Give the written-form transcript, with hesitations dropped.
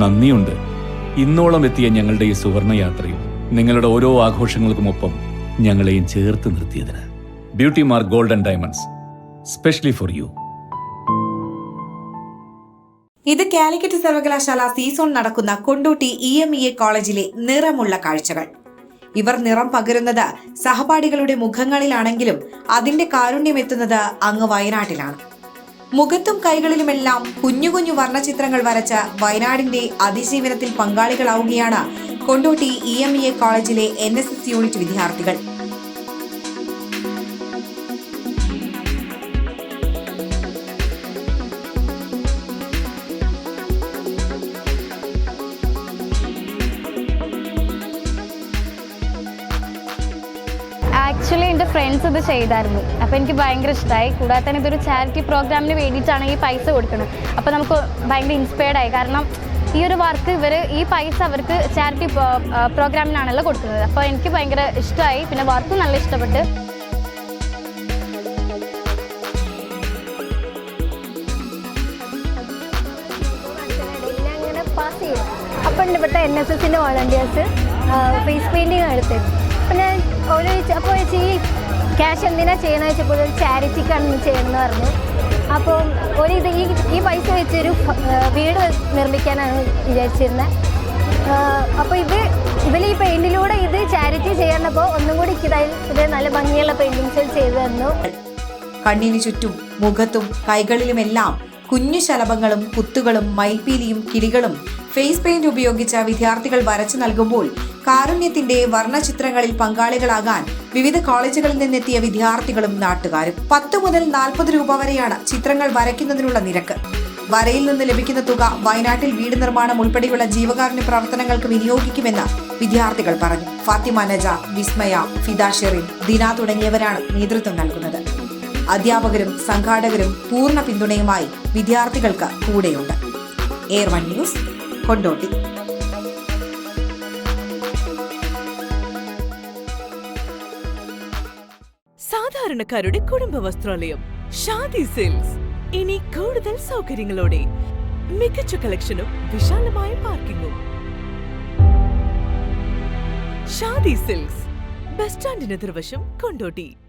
നന്ദിയുണ്ട്. ഇന്നോളം എത്തിയ ഞങ്ങളുടെ ഈ സുവർണ യാത്രയിൽ നിങ്ങളുടെ ഓരോ ആഘോഷങ്ങൾക്കുമൊപ്പം ഞങ്ങളെയും ചേർത്ത് നിർത്തിയതിന്. Beauty mark gold and diamonds, specially for you. ഇത് കാലിക്കറ്റ് സർവകലാശാല സീസൺ നടക്കുന്ന കൊണ്ടോട്ടി EMEA കോളേജിലെ നിറമുള്ള കാഴ്ചകൾ. ഇവർ നിറം പകരുന്നത് സഹപാഠികളുടെ മുഖങ്ങളിലാണെങ്കിലും അതിന്റെ കാരുണ്യമെത്തുന്നത് അങ്ങ് വയനാട്ടിലാണ്. മുഖത്തും കൈകളിലുമെല്ലാം കുഞ്ഞു കുഞ്ഞു വർണ്ണചിത്രങ്ങൾ വരച്ച വയനാടിന്റെ അതിജീവനത്തിൽ പങ്കാളികളാവുകയാണ് കൊണ്ടോട്ടി EMEA കോളേജിലെ NSS യൂണിറ്റ് വിദ്യാർത്ഥികൾ. ആക്ച്വലി എൻ്റെ ഫ്രണ്ട്സ് ഇത് ചെയ്തായിരുന്നു. അപ്പോൾ എനിക്ക് ഭയങ്കര ഇഷ്ടമായി. കൂടാതെ തന്നെ ഇതൊരു ചാരിറ്റി പ്രോഗ്രാമിന് വേണ്ടിയിട്ടാണ് ഈ പൈസ കൊടുക്കുന്നത്. അപ്പോൾ നമുക്ക് ഭയങ്കര ഇൻസ്പയർഡ് ആയി. കാരണം ഈ ഒരു വർക്ക് ഈ പൈസ അവർക്ക് ചാരിറ്റി പ്രോഗ്രാമിനാണല്ലോ കൊടുക്കുന്നത്. അപ്പോൾ എനിക്ക് ഭയങ്കര ഇഷ്ടമായി. പിന്നെ വർക്ക് നല്ല ഇഷ്ടപ്പെട്ട്. അങ്ങനെ പാസ് ചെയ്യും. അപ്പോൾ ഇവിടുത്തെ NSSൻ്റെ വോളണ്ടിയേഴ്സ് ഫേസ് പെയിൻറ്റിങ് എടുത്തിരുന്നു. അപ്പോൾ ഞാൻ അപ്പോൾ ഈ ക്യാഷ് എന്തിനാണ് ചെയ്യണമെന്ന് വെച്ചപ്പോൾ ഒരു ചാരിറ്റിക്കാണ് ചെയ്യുന്നതെന്ന് പറഞ്ഞു. അപ്പോൾ ഈ പൈസ വെച്ചൊരു വീട് നിർമ്മിക്കാനാണ് വിചാരിച്ചിരുന്നത്. അപ്പോൾ ഈ പെയിൻറ്റിലൂടെ ഇത് ചാരിറ്റി ചെയ്യാനപ്പോൾ ഒന്നും കൂടി ഇത് നല്ല ഭംഗിയുള്ള പെയിൻറ്റിങ്സ് ചെയ്തു തന്നു. കണ്ണിന് ചുറ്റും മുഖത്തും കൈകളിലുമെല്ലാം കുഞ്ഞു ശലഭങ്ങളും കുത്തുകളും മയിൽപ്പീലിയും കിളികളും ഫേസ് പെയിന്റ് ഉപയോഗിച്ച വിദ്യാർത്ഥികൾ വരച്ചു നൽകുമ്പോൾ കാരുണ്യത്തിന്റെ വർണ്ണചിത്രങ്ങളിൽ പങ്കാളികളാകാൻ വിവിധ കോളേജുകളിൽ നിന്നെത്തിയ വിദ്യാർത്ഥികളും നാട്ടുകാരും. 10 മുതൽ 40 രൂപ വരെയാണ് ചിത്രങ്ങൾ വരയ്ക്കുന്നതിനുള്ള നിരക്ക്. വരയിൽ നിന്ന് ലഭിക്കുന്ന തുക വയനാട്ടിൽ വീട് നിർമ്മാണം ഉൾപ്പെടെയുള്ള ജീവകാരുണ്യ പ്രവർത്തനങ്ങൾക്ക് വിനിയോഗിക്കുമെന്ന് വിദ്യാർത്ഥികൾ പറഞ്ഞു. ഫാത്തിമ നജ, വിസ്മയ, ഫിദ ഷെറിൻ, ദിന തുടങ്ങിയവരാണ് നേതൃത്വം നൽകുന്നത്. അധ്യാപകരും സംഘാടകരും പൂർണ്ണ പിന്തുണയുമായി വിദ്യാർത്ഥികൾക്ക് കൂടെയുണ്ട്. Air 1 news, Kondotty. സാധാരണക്കാരുടെ കുടുംബ വസ്ത്രാലയം ഷാദി സിൽക്സ്. ഇനി കൂടുതൽ സൗകര്യങ്ങളോടെ മികച്ച കളക്ഷനും വിശാലമായ പാർക്കിംഗും. ഷാദി സിൽക്സ്, ബസ് സ്റ്റാൻഡിന് എതിർവശം, കൊണ്ടോട്ടി.